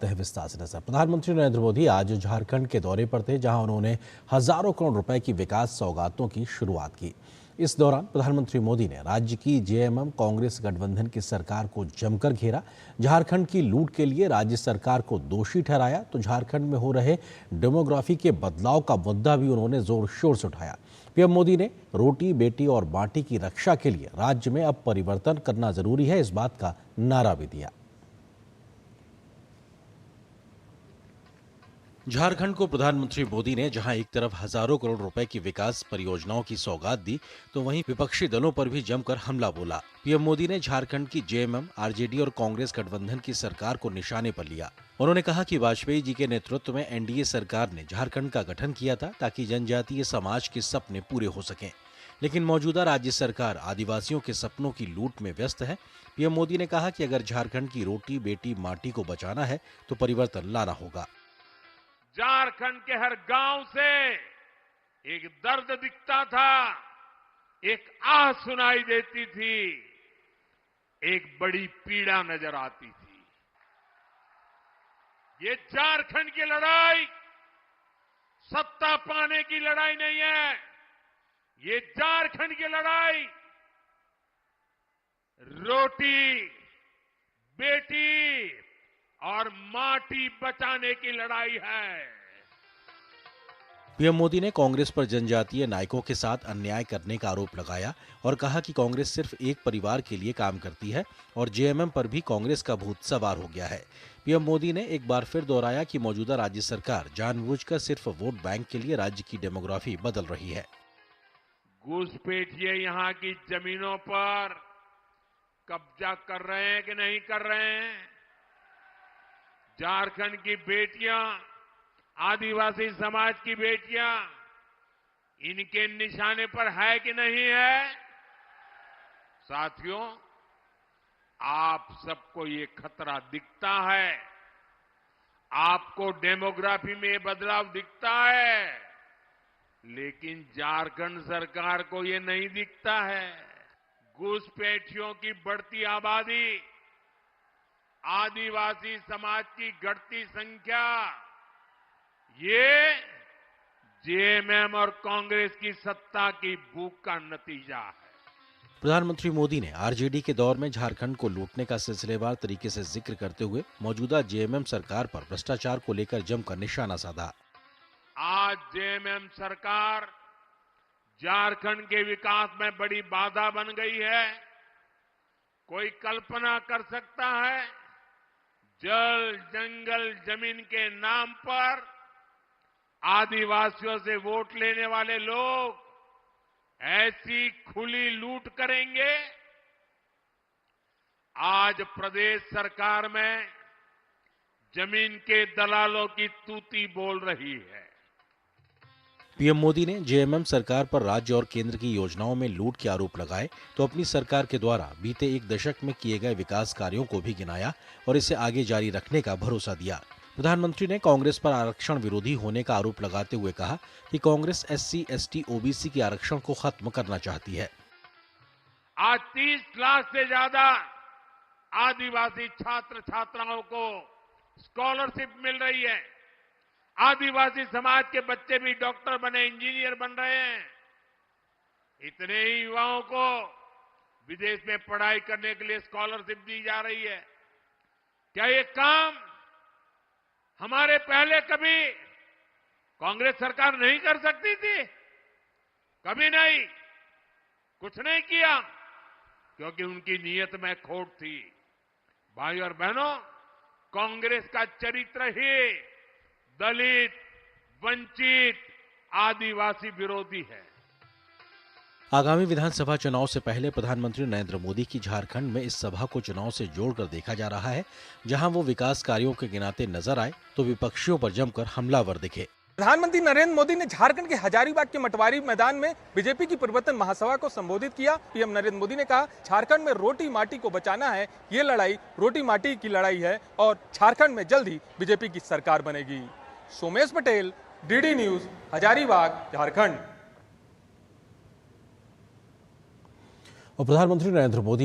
है विस्तार से नजर। प्रधानमंत्री नरेंद्र मोदी आज झारखंड के दौरे पर थे, जहां उन्होंने हजारों करोड़ रुपए की विकास सौगातों की शुरुआत की। इस दौरान प्रधानमंत्री मोदी ने राज्य की जेएमएम कांग्रेस गठबंधन की सरकार को जमकर घेरा। झारखंड की लूट के लिए राज्य सरकार को दोषी ठहराया तो झारखंड में हो रहे डेमोग्राफी के बदलाव का मुद्दा भी उन्होंने जोर शोर से उठाया। पीएम मोदी ने रोटी बेटी और माटी की रक्षा के लिए राज्य में अब परिवर्तन करना जरूरी है, इस बात का नारा भी दिया। झारखंड को प्रधानमंत्री मोदी ने जहां एक तरफ हजारों करोड़ रुपए की विकास परियोजनाओं की सौगात दी, तो वहीं विपक्षी दलों पर भी जमकर हमला बोला। पीएम मोदी ने झारखंड की जेएमएम, आरजेडी और कांग्रेस गठबंधन की सरकार को निशाने पर लिया। उन्होंने कहा कि वाजपेयी जी के नेतृत्व में एनडीए सरकार ने झारखंड का गठन किया था ताकि जनजातीय समाज के सपने पूरे हो सकें, लेकिन मौजूदा राज्य सरकार आदिवासियों के सपनों की लूट में व्यस्त है। पीएम मोदी ने कहा कि अगर झारखंड की रोटी बेटी माटी को बचाना है तो परिवर्तन लाना होगा। झारखंड के हर गांव से एक दर्द दिखता था, एक आह सुनाई देती थी, एक बड़ी पीड़ा नजर आती थी। ये झारखंड की लड़ाई सत्ता पाने की लड़ाई नहीं है, ये झारखंड की लड़ाई रोटी बेटी और माटी बचाने की लड़ाई है। पीएम मोदी ने कांग्रेस पर जनजातीय नायकों के साथ अन्याय करने का आरोप लगाया और कहा कि कांग्रेस सिर्फ एक परिवार के लिए काम करती है और जेएमएम पर भी कांग्रेस का भूत सवार हो गया है। पीएम मोदी ने एक बार फिर दोहराया कि मौजूदा राज्य सरकार जानबूझकर सिर्फ वोट बैंक के लिए राज्य की डेमोग्राफी बदल रही है। घुसपैठिए यहां की जमीनों पर कब्जा कर रहे हैं कि नहीं कर रहे हैं? झारखंड की बेटियां, आदिवासी समाज की बेटियां इनके निशाने पर है कि नहीं है? साथियों, आप सबको ये खतरा दिखता है, आपको डेमोग्राफी में बदलाव दिखता है, लेकिन झारखंड सरकार को ये नहीं दिखता है। घुसपैठियों की बढ़ती आबादी, आदिवासी समाज की घटती संख्या, ये जेएमएम और कांग्रेस की सत्ता की भूख का नतीजा है। प्रधानमंत्री मोदी ने आरजेडी के दौर में झारखंड को लूटने का सिलसिलेवार तरीके से जिक्र करते हुए मौजूदा जेएमएम सरकार पर भ्रष्टाचार को लेकर जमकर निशाना साधा। आज जेएमएम सरकार झारखंड के विकास में बड़ी बाधा बन गई है। कोई कल्पना कर सकता है जल जंगल जमीन के नाम पर आदिवासियों से वोट लेने वाले लोग ऐसी खुली लूट करेंगे? आज प्रदेश सरकार में जमीन के दलालों की तूती बोल रही है। पीएम मोदी ने जेएमएम सरकार पर राज्य और केंद्र की योजनाओं में लूट के आरोप लगाए तो अपनी सरकार के द्वारा बीते एक दशक में किए गए विकास कार्यों को भी गिनाया और इसे आगे जारी रखने का भरोसा दिया। प्रधानमंत्री ने कांग्रेस पर आरक्षण विरोधी होने का आरोप लगाते हुए कहा कि कांग्रेस एससी, एसटी, ओबीसी के आरक्षण को खत्म करना चाहती है। आज 30 लाख से ज्यादा आदिवासी छात्र छात्राओं को स्कॉलरशिप मिल रही है। आदिवासी समाज के बच्चे भी डॉक्टर बने, इंजीनियर बन रहे हैं। इतने ही युवाओं को विदेश में पढ़ाई करने के लिए स्कॉलरशिप दी जा रही है। क्या ये काम हमारे पहले कभी कांग्रेस सरकार नहीं कर सकती थी? कभी नहीं, कुछ नहीं किया, क्योंकि उनकी नीयत में खोट थी। भाई और बहनों, कांग्रेस का चरित्र ही दलित, वंचित, आदिवासी विरोधी है। आगामी विधानसभा चुनाव से पहले प्रधानमंत्री नरेंद्र मोदी की झारखंड में इस सभा को चुनाव से जोड़कर देखा जा रहा है। जहां वो विकास कार्यों के गिनाते नजर आए तो विपक्षियों पर जमकर हमलावर दिखे। प्रधानमंत्री नरेंद्र मोदी ने झारखंड के हजारीबाग के मटवारी मैदान में बीजेपी की परिवर्तन महासभा को संबोधित किया। पीएम नरेंद्र मोदी ने कहा, झारखंड में रोटी माटी को बचाना है, ये लड़ाई रोटी माटी की लड़ाई है और झारखंड में जल्द ही बीजेपी की सरकार बनेगी। Somesh Patel, DD news, Hazaribagh, Jharkhand. और प्रधानमंत्री नरेंद्र मोदी ने